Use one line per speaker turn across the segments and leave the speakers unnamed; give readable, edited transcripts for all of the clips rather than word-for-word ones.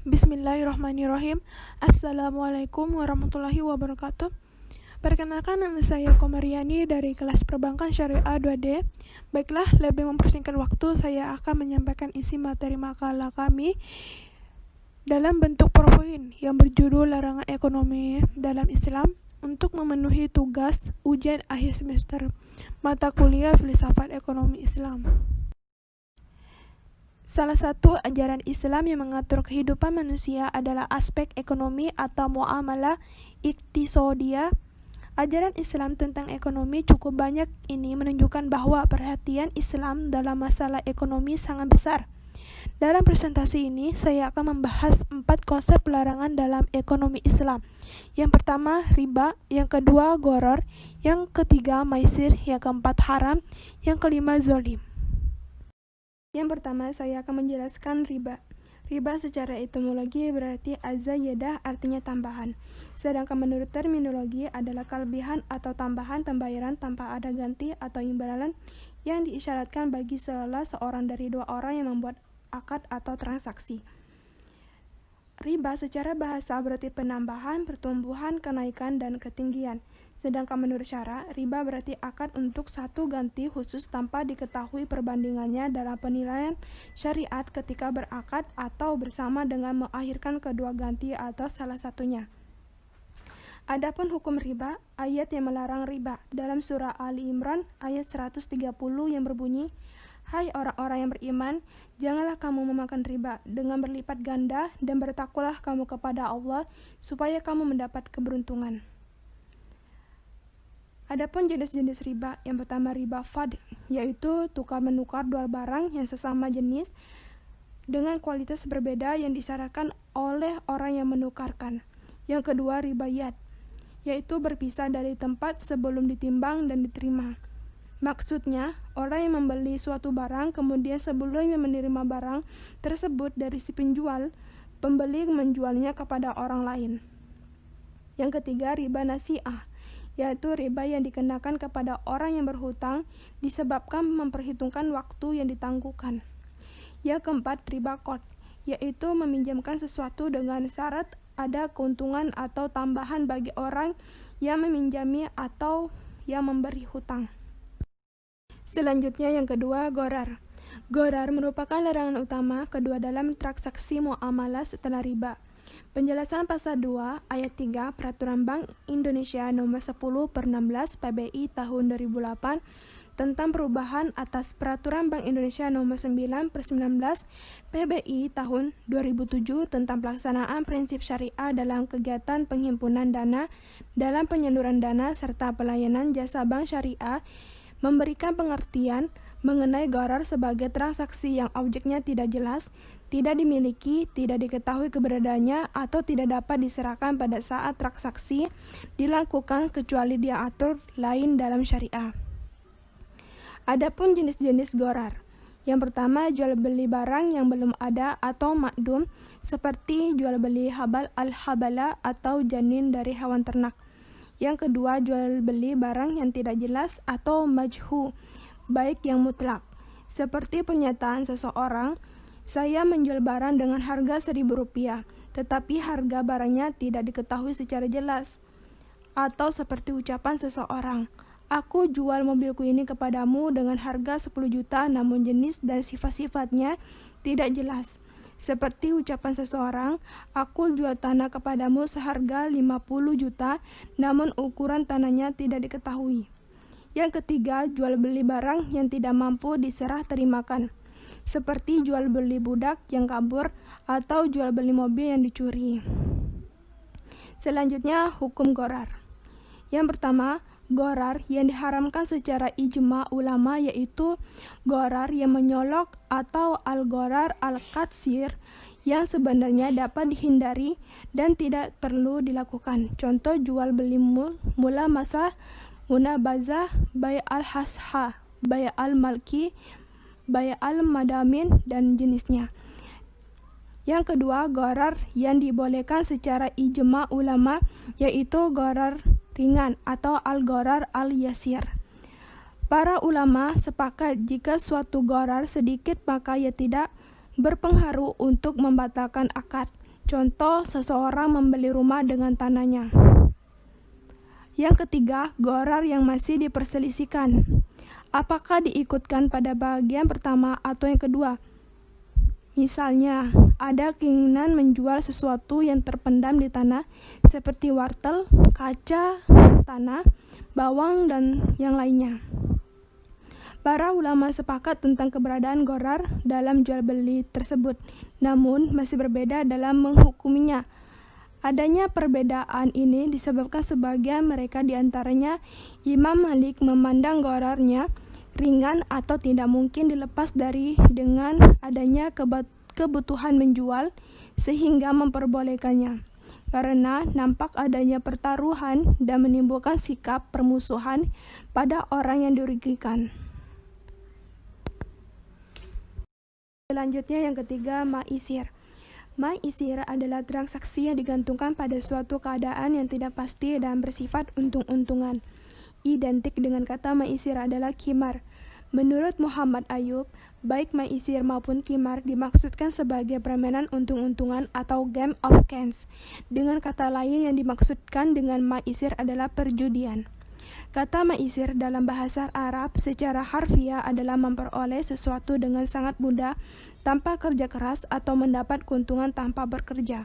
Bismillahirrahmanirrahim. Assalamualaikum warahmatullahi wabarakatuh. Perkenalkan, nama saya Komariani dari kelas Perbankan Syariah 2D. Baiklah, lebih mempersingkat waktu, saya akan menyampaikan isi materi makalah kami dalam bentuk PowerPoint yang berjudul Larangan Ekonomi dalam Islam untuk memenuhi tugas ujian akhir semester mata kuliah Filsafat Ekonomi Islam. Salah satu ajaran Islam yang mengatur kehidupan manusia adalah aspek ekonomi atau muamalah iktisadiyah. Ajaran Islam tentang ekonomi cukup banyak ini menunjukkan bahwa perhatian Islam dalam masalah ekonomi sangat besar. Dalam presentasi ini, saya akan membahas 4 konsep larangan dalam ekonomi Islam. Yang pertama, riba. Yang kedua, gharar. Yang ketiga, maisir. Yang keempat, haram. Yang kelima, zalim. Yang pertama, saya akan menjelaskan riba. Riba secara etimologi berarti az-ziyadah, artinya tambahan. Sedangkan menurut terminologi adalah kelebihan atau tambahan pembayaran tanpa ada ganti atau imbalan yang diisyaratkan bagi salah seorang dari dua orang yang membuat akad atau transaksi. Riba secara bahasa berarti penambahan, pertumbuhan, kenaikan, dan ketinggian. Sedangkan menurut syara, riba berarti akad untuk satu ganti khusus tanpa diketahui perbandingannya dalam penilaian syariat ketika berakad atau bersama dengan mengakhirkan kedua ganti atau salah satunya. Adapun hukum riba, ayat yang melarang riba dalam surah Ali Imran ayat 130 yang berbunyi, "Hai orang-orang yang beriman, janganlah kamu memakan riba dengan berlipat ganda dan bertakwalah kamu kepada Allah supaya kamu mendapat keberuntungan." Adapun jenis-jenis riba, yang pertama riba fadl, yaitu tukar menukar dua barang yang sesama jenis dengan kualitas berbeda yang disyaratkan oleh orang yang menukarkan. Yang kedua riba yad, yaitu berpisah dari tempat sebelum ditimbang dan diterima. Maksudnya, orang yang membeli suatu barang kemudian sebelumnya menerima barang tersebut dari si penjual, pembeli menjualnya kepada orang lain. Yang ketiga riba nasi'ah, yaitu riba yang dikenakan kepada orang yang berhutang disebabkan memperhitungkan waktu yang ditangguhkan. Yang keempat, riba qard, yaitu meminjamkan sesuatu dengan syarat ada keuntungan atau tambahan bagi orang yang meminjami atau yang memberi hutang. Selanjutnya yang kedua, gharar. Gharar merupakan larangan utama kedua dalam transaksi muamalah setelah riba. Penjelasan pasal 2 ayat 3 Peraturan Bank Indonesia nomor 10/16 PBI tahun 2008 tentang perubahan atas Peraturan Bank Indonesia nomor 9/19 PBI tahun 2007 tentang pelaksanaan prinsip syariah dalam kegiatan penghimpunan dana dalam penyaluran dana serta pelayanan jasa bank syariah memberikan pengertian mengenai gharar sebagai transaksi yang objeknya tidak jelas, tidak dimiliki, tidak diketahui keberadaannya, atau tidak dapat diserahkan pada saat transaksi dilakukan kecuali diatur lain dalam syariah. Adapun jenis-jenis gharar. Yang pertama, jual beli barang yang belum ada atau ma'dum, seperti jual beli habal al-habala atau janin dari hewan ternak. Yang kedua, jual beli barang yang tidak jelas atau majhu, baik yang mutlak, seperti pernyataan seseorang, "Saya menjual barang dengan harga Rp1.000, tetapi harga barangnya tidak diketahui secara jelas." Atau seperti ucapan seseorang, "Aku jual mobilku ini kepadamu dengan harga 10 juta namun jenis dan sifat-sifatnya tidak jelas." Seperti ucapan seseorang, "Aku jual tanah kepadamu seharga 50 juta namun ukuran tanahnya tidak diketahui." Yang ketiga, jual beli barang yang tidak mampu diserah terimakan, seperti jual beli budak yang kabur atau jual beli mobil yang dicuri. Selanjutnya, hukum gharar. Yang pertama, gharar yang diharamkan secara ijma ulama yaitu gharar yang menyolok atau al-gharar al-katsir yang sebenarnya dapat dihindari dan tidak perlu dilakukan. Contoh jual beli mula masa, munabazah, bai al-hasha, bai al-malki, bai al-madamin, dan jenisnya. Yang kedua, gharar yang dibolehkan secara ijma ulama yaitu gharar ringan atau al-gharar al-yasir. Para ulama sepakat jika suatu gharar sedikit maka ia tidak berpengaruh untuk membatalkan akad. Contoh, seseorang membeli rumah dengan tanahnya. Yang ketiga, gharar yang masih diperselisihkan. Apakah diikutkan pada bagian pertama atau yang kedua? Misalnya, ada keinginan menjual sesuatu yang terpendam di tanah seperti wortel, kaca, tanah, bawang, dan yang lainnya. Para ulama sepakat tentang keberadaan gharar dalam jual beli tersebut, namun masih berbeda dalam menghukuminya. Adanya perbedaan ini disebabkan sebagian mereka diantaranya Imam Malik memandang ghararnya ringan atau tidak mungkin dilepas dari dengan adanya kebutuhan menjual sehingga memperbolehkannya, karena nampak adanya pertaruhan dan menimbulkan sikap permusuhan pada orang yang dirugikan. Selanjutnya yang ketiga, maisir. Maisir adalah transaksi yang digantungkan pada suatu keadaan yang tidak pasti dan bersifat untung-untungan. Identik dengan kata maisir adalah qimar. Menurut Muhammad Ayub, baik maisir maupun qimar dimaksudkan sebagai permainan untung-untungan atau game of chance. Dengan kata lain yang dimaksudkan dengan maisir adalah perjudian. Kata maisir dalam bahasa Arab secara harfiah adalah memperoleh sesuatu dengan sangat mudah tanpa kerja keras atau mendapat keuntungan tanpa bekerja.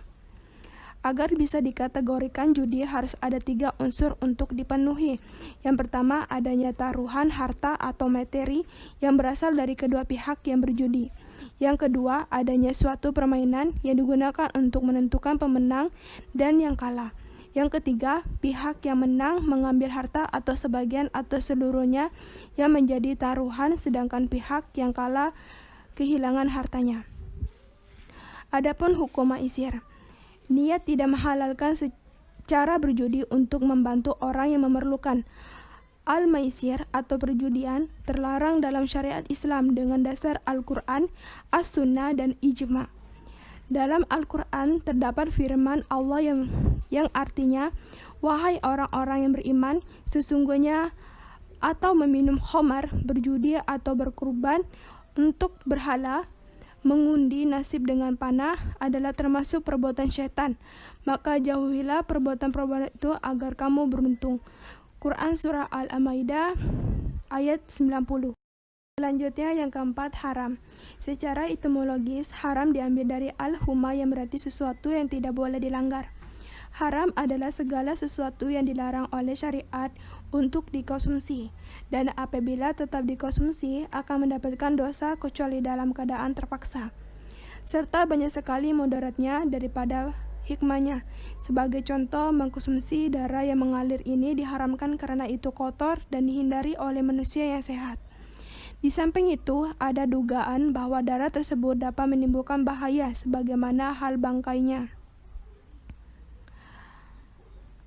Agar bisa dikategorikan judi harus ada 3 unsur untuk dipenuhi. Yang pertama, adanya taruhan harta atau materi yang berasal dari kedua pihak yang berjudi. Yang kedua, adanya suatu permainan yang digunakan untuk menentukan pemenang dan yang kalah. Yang ketiga, pihak yang menang mengambil harta atau sebagian atau seluruhnya yang menjadi taruhan, sedangkan pihak yang kalah kehilangan hartanya. Adapun hukum maisir, niat tidak menghalalkan secara berjudi untuk membantu orang yang memerlukan. Al-maisir atau perjudian terlarang dalam syariat Islam dengan dasar Al-Quran, As-Sunnah, dan Ijma'. Dalam Al-Quran terdapat firman Allah yang artinya, wahai orang-orang yang beriman, sesungguhnya atau meminum khamar, berjudi atau berkurban untuk berhala, mengundi nasib dengan panah adalah termasuk perbuatan syaitan. Maka jauhilah perbuatan-perbuatan itu agar kamu beruntung. Quran Surah Al-Maidah ayat 90. Selanjutnya yang keempat, haram. Secara etimologis, haram diambil dari al-huma yang berarti sesuatu yang tidak boleh dilanggar. Haram adalah segala sesuatu yang dilarang oleh syariat untuk dikonsumsi, dan apabila tetap dikonsumsi akan mendapatkan dosa kecuali dalam keadaan terpaksa. Serta banyak sekali mudaratnya daripada hikmahnya. Sebagai contoh, mengkonsumsi darah yang mengalir ini diharamkan karena itu kotor dan dihindari oleh manusia yang sehat. Di samping itu, ada dugaan bahwa darah tersebut dapat menimbulkan bahaya sebagaimana hal bangkainya.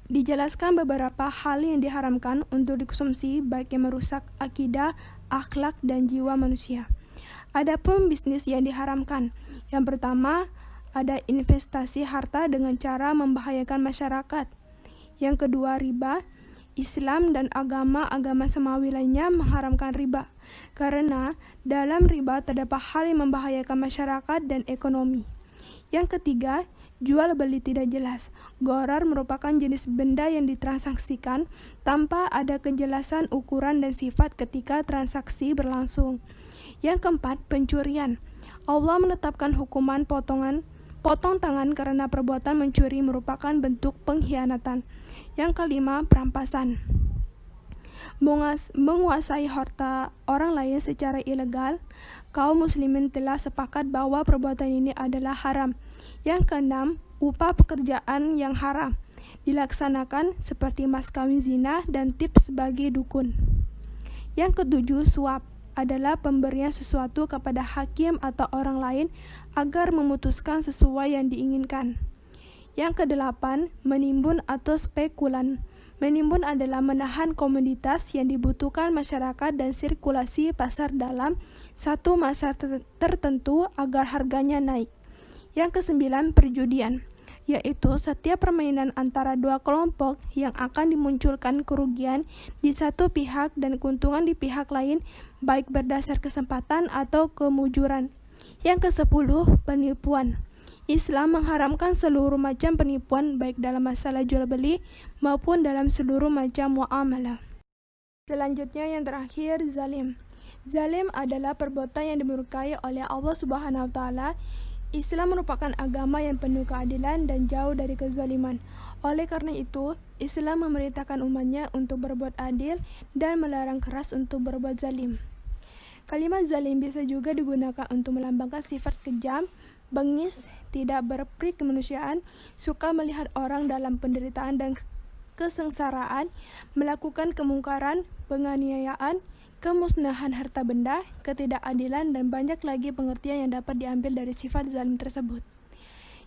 Dijelaskan beberapa hal yang diharamkan untuk dikonsumsi baik yang merusak akidah, akhlak, dan jiwa manusia. Adapun bisnis yang diharamkan, yang pertama, ada investasi harta dengan cara membahayakan masyarakat. Yang kedua, riba. Islam dan agama-agama samawi lainnya mengharamkan riba, karena dalam riba terdapat hal yang membahayakan masyarakat dan ekonomi. Yang ketiga, jual beli tidak jelas. Gharar merupakan jenis benda yang ditransaksikan tanpa ada kejelasan ukuran dan sifat ketika transaksi berlangsung. Yang keempat, pencurian. Allah menetapkan hukuman potong tangan karena perbuatan mencuri merupakan bentuk pengkhianatan. Yang kelima, perampasan. Menguasai harta orang lain secara ilegal. Kaum muslimin telah sepakat bahwa perbuatan ini adalah haram. Yang keenam, upah pekerjaan yang haram dilaksanakan seperti mas kawin zina dan tips bagi dukun. Yang ketujuh, suap adalah pemberian sesuatu kepada hakim atau orang lain agar memutuskan sesuai yang diinginkan. Yang kedelapan, menimbun atau spekulan. Menimbun adalah menahan komoditas yang dibutuhkan masyarakat dan sirkulasi pasar dalam satu masa tertentu agar harganya naik. Yang kesembilan, perjudian, yaitu setiap permainan antara dua kelompok yang akan dimunculkan kerugian di satu pihak dan keuntungan di pihak lain, baik berdasar kesempatan atau kemujuran. Yang kesepuluh, penipuan, Islam mengharamkan seluruh macam penipuan baik dalam masalah jual beli maupun dalam seluruh macam muamalah. Selanjutnya yang terakhir, zalim. Zalim adalah perbuatan yang dimurkai oleh Allah Subhanahu wa taala. Islam merupakan agama yang penuh keadilan dan jauh dari kezaliman. Oleh karena itu, Islam memerintahkan umatnya untuk berbuat adil dan melarang keras untuk berbuat zalim. Kalimat zalim bisa juga digunakan untuk melambangkan sifat kejam, bengis, tidak berperi kemanusiaan, suka melihat orang dalam penderitaan dan kesengsaraan, melakukan kemungkaran, penganiayaan, kemusnahan harta benda, ketidakadilan, dan banyak lagi pengertian yang dapat diambil dari sifat zalim tersebut.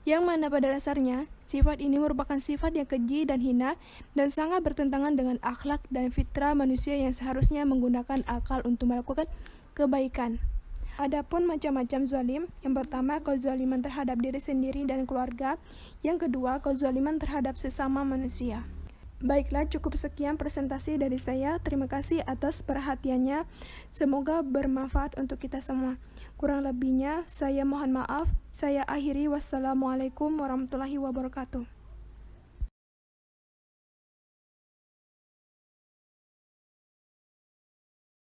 Yang mana pada dasarnya, sifat ini merupakan sifat yang keji dan hina dan sangat bertentangan dengan akhlak dan fitrah manusia yang seharusnya menggunakan akal untuk melakukan kebaikan. Adapun macam-macam zalim, yang pertama kezaliman terhadap diri sendiri dan keluarga, yang kedua kezaliman terhadap sesama manusia. Baiklah, cukup sekian presentasi dari saya. Terima kasih atas perhatiannya. Semoga bermanfaat untuk kita semua. Kurang lebihnya, saya mohon maaf. Saya akhiri. Wassalamualaikum warahmatullahi wabarakatuh.